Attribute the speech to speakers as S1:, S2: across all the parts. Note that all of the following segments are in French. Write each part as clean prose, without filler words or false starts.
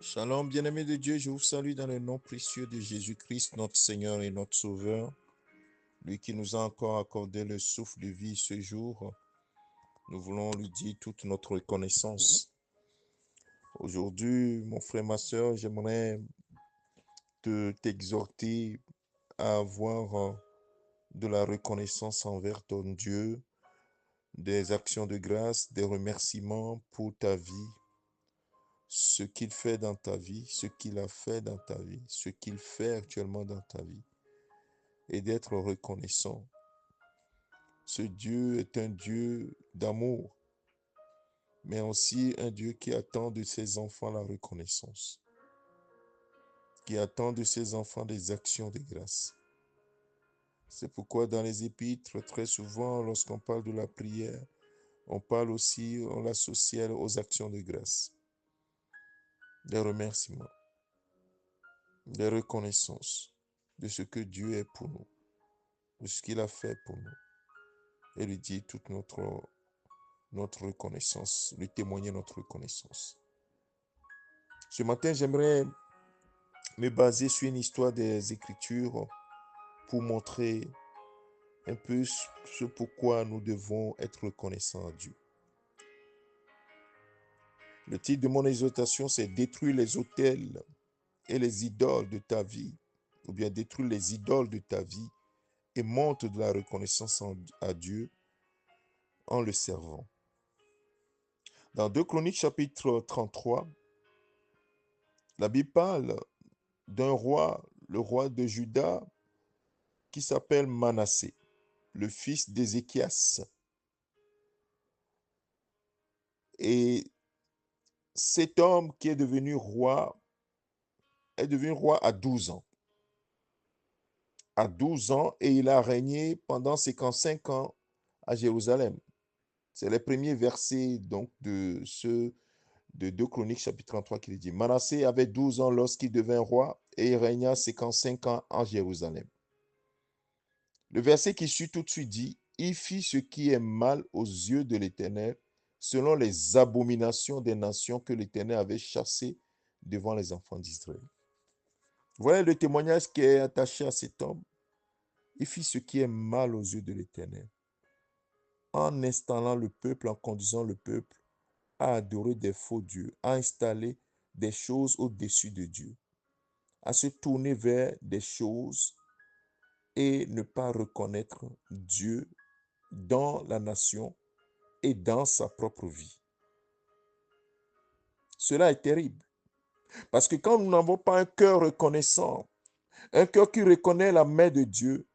S1: Shalom, bien-aimés de Dieu, je vous salue dans le nom précieux de Jésus-Christ, notre Seigneur et notre Sauveur, lui qui nous a encore accordé le souffle de vie ce jour. Nous voulons lui dire toute notre reconnaissance. Aujourd'hui, mon frère, ma soeur, j'aimerais t'exhorter à avoir de la reconnaissance envers ton Dieu, des actions de grâce, des remerciements pour ta vie, ce qu'il fait dans ta vie, ce qu'il a fait dans ta vie, ce qu'il fait actuellement dans ta vie, et d'être reconnaissant. Ce Dieu est un Dieu d'amour, mais aussi un Dieu qui attend de ses enfants la reconnaissance, qui attend de ses enfants des actions de grâce. C'est pourquoi dans les épîtres, très souvent, lorsqu'on parle de la prière, on parle aussi, on l'associe aux actions de grâce, des remerciements, des reconnaissances de ce que Dieu est pour nous, de ce qu'il a fait pour nous, et lui dire toute notre reconnaissance, lui témoigner notre reconnaissance. Ce matin, j'aimerais me baser sur une histoire des Écritures pour montrer un peu ce pourquoi nous devons être reconnaissants à Dieu. Le titre de mon exhortation, c'est « Détruire les autels et les idoles de ta vie » ou bien « Détruire les idoles de ta vie et montre de la reconnaissance à Dieu en le servant ». Dans 2 Chroniques chapitre 33, la Bible parle d'un roi, le roi de Juda, qui s'appelle Manassé, le fils d'Ézéchias. Et cet homme qui est devenu roi à 12 ans. À 12 ans, et il a régné pendant 55 ans à Jérusalem. C'est les premiers versets donc de 2 Chroniques chapitre 33 qui dit « Manassé avait 12 ans lorsqu'il devint roi et il régna 55 ans en Jérusalem. » Le verset qui suit tout de suite dit « Il fit ce qui est mal aux yeux de l'Éternel, selon les abominations des nations que l'Éternel avait chassées devant les enfants d'Israël. » Voilà le témoignage qui est attaché à cet homme. Il fit ce qui est mal aux yeux de l'Éternel, en installant le peuple, en conduisant le peuple à adorer des faux dieux, à installer des choses au-dessus de Dieu, à se tourner vers des choses et ne pas reconnaître Dieu dans la nation et dans sa propre vie. Cela est terrible. Parce que quand nous n'avons pas un cœur reconnaissant, un cœur qui reconnaît la main de Dieu,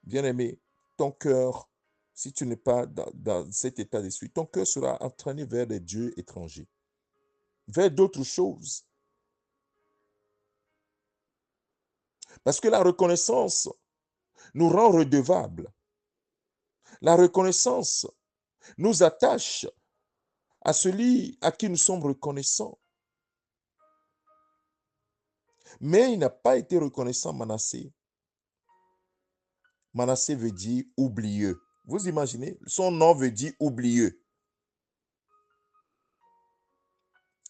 S1: bien-aimé, ton cœur, si tu n'es pas dans cet état d'esprit, ton cœur sera entraîné vers des dieux étrangers, vers d'autres choses. Parce que la reconnaissance nous rend redevables. La reconnaissance nous attache à celui à qui nous sommes reconnaissants. Mais il n'a pas été reconnaissant, Manassé. Manassé veut dire oublieux. Vous imaginez, son nom veut dire oublieux.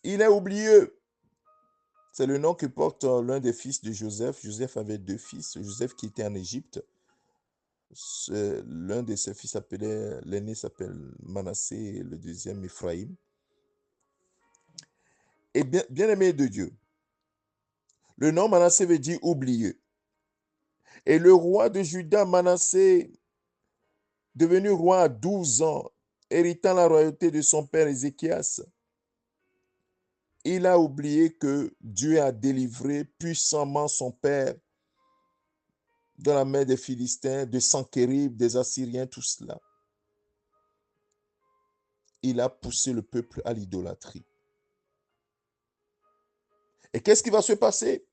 S1: Il est oublieux. C'est le nom que porte l'un des fils de Joseph. Joseph avait 2 fils. Joseph qui était en Égypte. L'un de ses fils l'aîné s'appelle Manassé et le deuxième Ephraïm. Et bien aimé de Dieu, le nom Manassé veut dire oublieux. Et le roi de Juda, Manassé, devenu roi à 12 ans, héritant la royauté de son père Ézéchias, Il a oublié que Dieu a délivré puissamment son père de la main des Philistins, de Sanchérib, des Assyriens, tout cela. Il a poussé le peuple à l'idolâtrie. Et qu'est-ce qui va se passer?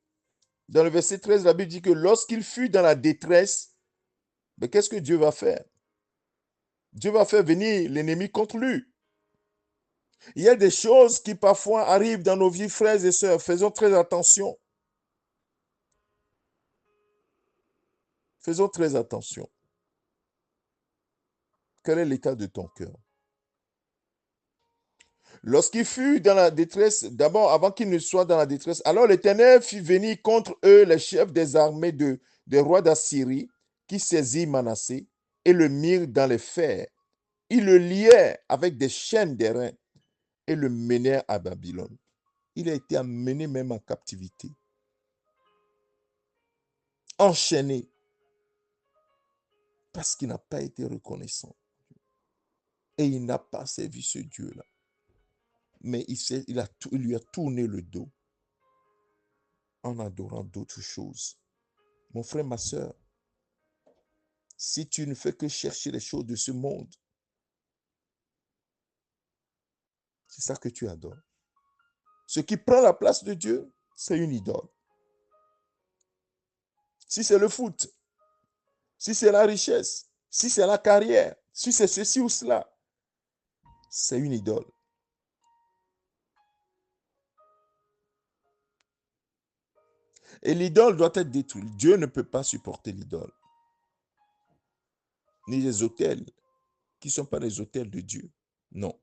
S1: Dans le verset 13, la Bible dit que lorsqu'il fut dans la détresse, mais qu'est-ce que Dieu va faire? Dieu va faire venir l'ennemi contre lui. Il y a des choses qui parfois arrivent dans nos vies, frères et sœurs. Faisons très attention. Faisons très attention. Quel est l'état de ton cœur? Lorsqu'il fut dans la détresse, d'abord, avant qu'il ne soit dans la détresse, alors l'Éternel fit venir contre eux les chefs des armées des rois d'Assyrie, qui saisirent Manassé et le mirent dans les fers. Ils le lièrent avec des chaînes d'airain et le menèrent à Babylone. Il a été amené même en captivité, enchaîné, parce qu'il n'a pas été reconnaissant. Et il n'a pas servi ce Dieu-là. Mais il lui a tourné le dos en adorant d'autres choses. Mon frère, ma soeur, si tu ne fais que chercher les choses de ce monde, c'est ça que tu adores. Ce qui prend la place de Dieu, c'est une idole. Si c'est le foot, si c'est la richesse, si c'est la carrière, si c'est ceci ou cela, c'est une idole. Et l'idole doit être détruite. Dieu ne peut pas supporter l'idole. Ni les autels qui ne sont pas les autels de Dieu. Non.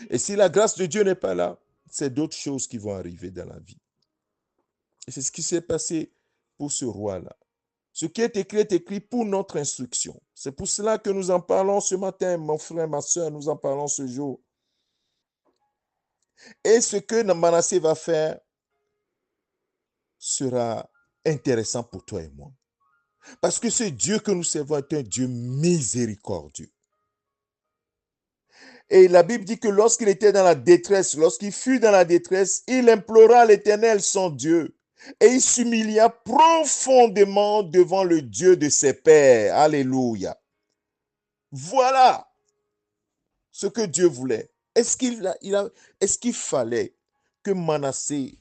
S1: Et si la grâce de Dieu n'est pas là, c'est d'autres choses qui vont arriver dans la vie. Et c'est ce qui s'est passé pour ce roi-là. Ce qui est écrit pour notre instruction. C'est pour cela que nous en parlons ce matin, mon frère, ma soeur, nous en parlons ce jour. Et ce que Manassé va faire sera intéressant pour toi et moi. Parce que ce Dieu que nous servons est un Dieu miséricordieux. Et la Bible dit que lorsqu'il était dans la détresse, lorsqu'il fut dans la détresse, il implora l'Éternel, son Dieu. Et il s'humilia profondément devant le Dieu de ses pères. Alléluia. Voilà ce que Dieu voulait. Est-ce qu'il fallait que Manassé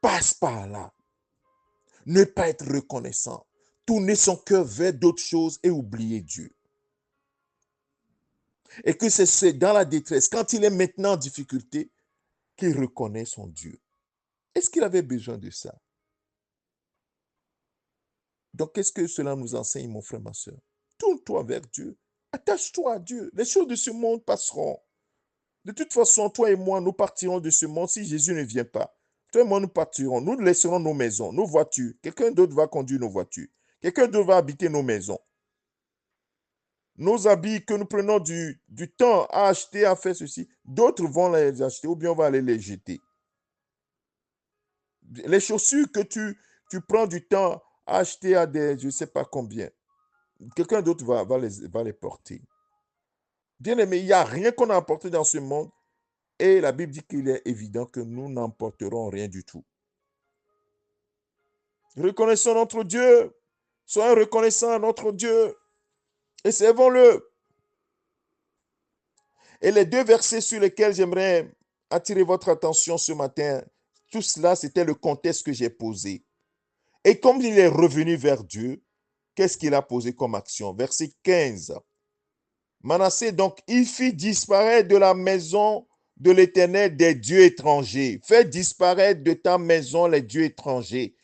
S1: passe par là, ne pas être reconnaissant, tourner son cœur vers d'autres choses et oublier Dieu? Et que c'est dans la détresse, quand il est maintenant en difficulté, qu'il reconnaît son Dieu. Est-ce qu'il avait besoin de ça? Donc, qu'est-ce que cela nous enseigne, mon frère, ma soeur? Tourne-toi vers Dieu. Attache-toi à Dieu. Les choses de ce monde passeront. De toute façon, toi et moi, nous partirons de ce monde si Jésus ne vient pas. Toi et moi, nous partirons. Nous laisserons nos maisons, nos voitures. Quelqu'un d'autre va conduire nos voitures. Quelqu'un d'autre va habiter nos maisons. Nos habits que nous prenons du temps à acheter, à faire ceci, d'autres vont les acheter ou bien on va aller les jeter. Les chaussures que tu prends du temps à acheter à des, je ne sais pas combien, quelqu'un d'autre va les porter. Bien aimé, il n'y a rien qu'on a apporté dans ce monde et la Bible dit qu'il est évident que nous n'emporterons rien du tout. Reconnaissons notre Dieu. Soyons reconnaissants à notre Dieu et servons-le. Et les deux versets sur lesquels j'aimerais attirer votre attention ce matin, tout cela, c'était le contexte que j'ai posé. Et comme il est revenu vers Dieu, qu'est-ce qu'il a posé comme action? Verset 15. Manassé, donc, il fit disparaître de la maison de l'Éternel des dieux étrangers. Fais disparaître de ta maison les dieux étrangers.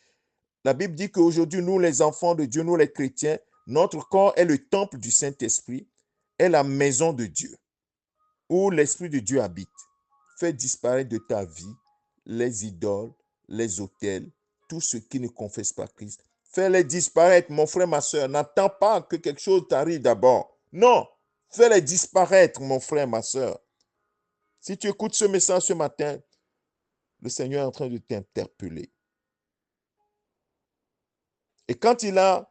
S1: La Bible dit qu'aujourd'hui, nous, les enfants de Dieu, nous, les chrétiens, notre corps est le temple du Saint-Esprit, est la maison de Dieu, où l'Esprit de Dieu habite. Fais disparaître de ta vie les idoles, les autels, tout ce qui ne confesse pas Christ. Fais-les disparaître, mon frère, ma soeur. N'attends pas que quelque chose t'arrive d'abord. Non, fais-les disparaître, mon frère, ma soeur. Si tu écoutes ce message ce matin, le Seigneur est en train de t'interpeller. Et quand il a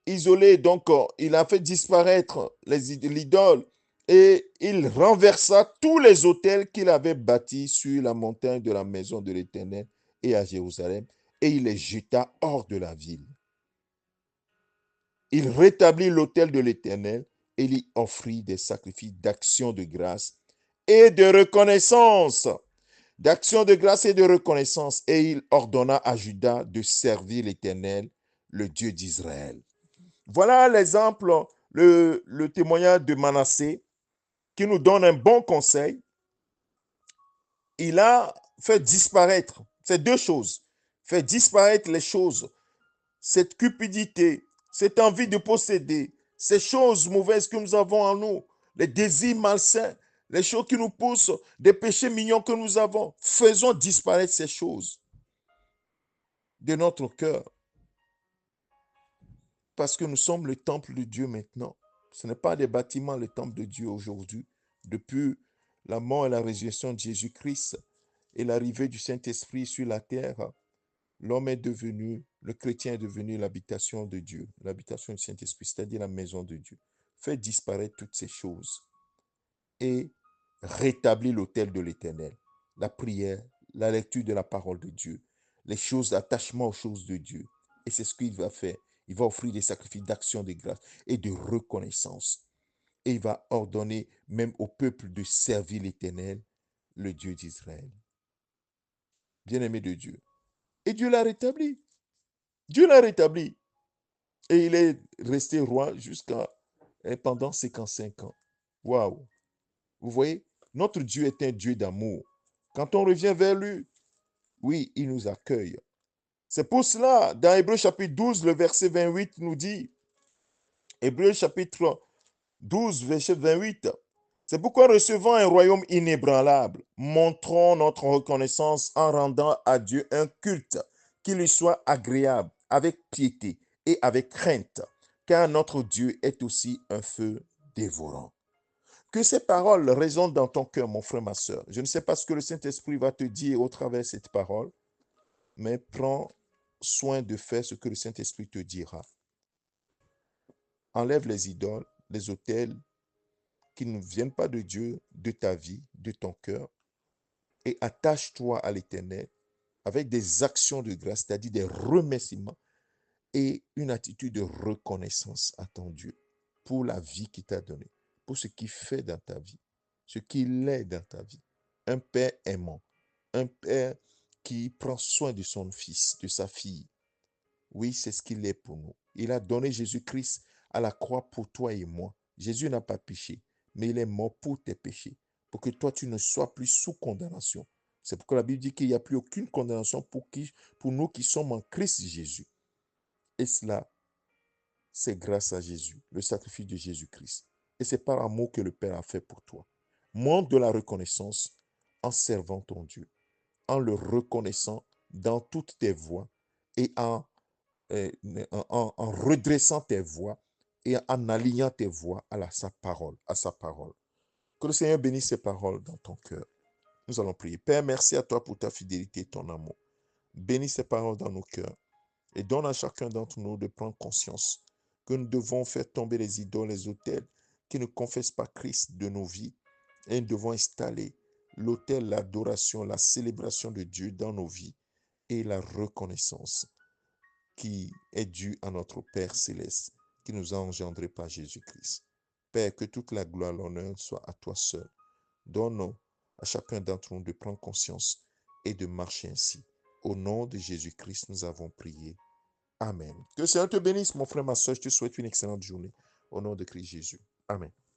S1: isolé, donc il a fait disparaître l'idole, et il renversa tous les autels qu'il avait bâtis sur la montagne de la maison de l'Éternel et à Jérusalem, et il les jeta hors de la ville. Il rétablit l'autel de l'Éternel et il y offrit des sacrifices d'action de grâce et de reconnaissance. D'action de grâce et de reconnaissance. Et il ordonna à Juda de servir l'Éternel, le Dieu d'Israël. Voilà l'exemple, le témoignage de Manassé qui nous donne un bon conseil. Il a fait disparaître ces deux choses. Fait disparaître les choses, cette cupidité, cette envie de posséder, ces choses mauvaises que nous avons en nous, les désirs malsains, les choses qui nous poussent, des péchés mignons que nous avons. Faisons disparaître ces choses de notre cœur. Parce que nous sommes le temple de Dieu maintenant. Ce n'est pas des bâtiments, le temple de Dieu aujourd'hui. Depuis la mort et la résurrection de Jésus-Christ et l'arrivée du Saint-Esprit sur la terre, l'homme est devenu, le chrétien est devenu l'habitation de Dieu, l'habitation du Saint-Esprit, c'est-à-dire la maison de Dieu. Fait disparaître toutes ces choses et rétablir l'autel de l'Éternel, la prière, la lecture de la parole de Dieu, les choses, l'attachement aux choses de Dieu. Et c'est ce qu'il va faire. Il va offrir des sacrifices d'action de grâce et de reconnaissance. Et il va ordonner même au peuple de servir l'Éternel, le Dieu d'Israël. Bien-aimé de Dieu. Et Dieu l'a rétabli. Dieu l'a rétabli. Et il est resté roi jusqu'à pendant 55 ans. Waouh! Vous voyez, notre Dieu est un Dieu d'amour. Quand on revient vers lui, oui, il nous accueille. C'est pour cela, dans Hébreux chapitre 12, le verset 28 nous dit, Hébreux chapitre 12, verset 28, c'est pourquoi recevant un royaume inébranlable, montrons notre reconnaissance en rendant à Dieu un culte qui lui soit agréable, avec piété et avec crainte, car notre Dieu est aussi un feu dévorant. Que ces paroles résonnent dans ton cœur, mon frère, ma soeur. Je ne sais pas ce que le Saint-Esprit va te dire au travers de cette parole, mais prends soin de faire ce que le Saint-Esprit te dira. Enlève les idoles, les autels qui ne viennent pas de Dieu, de ta vie, de ton cœur, et attache-toi à l'Éternel avec des actions de grâce, c'est-à-dire des remerciements et une attitude de reconnaissance à ton Dieu pour la vie qu'il t'a donnée, pour ce qu'il fait dans ta vie, ce qu'il est dans ta vie. Un père aimant, un père qui prend soin de son fils, de sa fille. Oui, c'est ce qu'il est pour nous. Il a donné Jésus-Christ à la croix pour toi et moi. Jésus n'a pas péché, mais il est mort pour tes péchés, pour que toi, tu ne sois plus sous condamnation. C'est pourquoi la Bible dit qu'il n'y a plus aucune condamnation pour nous qui sommes en Christ Jésus. Et cela, c'est grâce à Jésus, le sacrifice de Jésus-Christ. Et c'est par amour que le Père a fait pour toi. Montre de la reconnaissance en servant ton Dieu, en le reconnaissant dans toutes tes voies et en redressant tes voies et en alignant tes voies sa parole, à sa parole. Que le Seigneur bénisse ces paroles dans ton cœur. Nous allons prier. Père, merci à toi pour ta fidélité et ton amour. Bénis ces paroles dans nos cœurs et donne à chacun d'entre nous de prendre conscience que nous devons faire tomber les idoles, les autels qui ne confessent pas Christ de nos vies et nous devons installer l'autel, l'adoration, la célébration de Dieu dans nos vies et la reconnaissance qui est due à notre Père céleste qui nous a engendrés par Jésus-Christ. Père, que toute la gloire, l'honneur soit à toi seul. Donne à chacun d'entre nous de prendre conscience et de marcher ainsi. Au nom de Jésus-Christ, nous avons prié. Amen. Que le Seigneur te bénisse, mon frère, ma soeur. Je te souhaite une excellente journée. Au nom de Christ Jésus. Amen.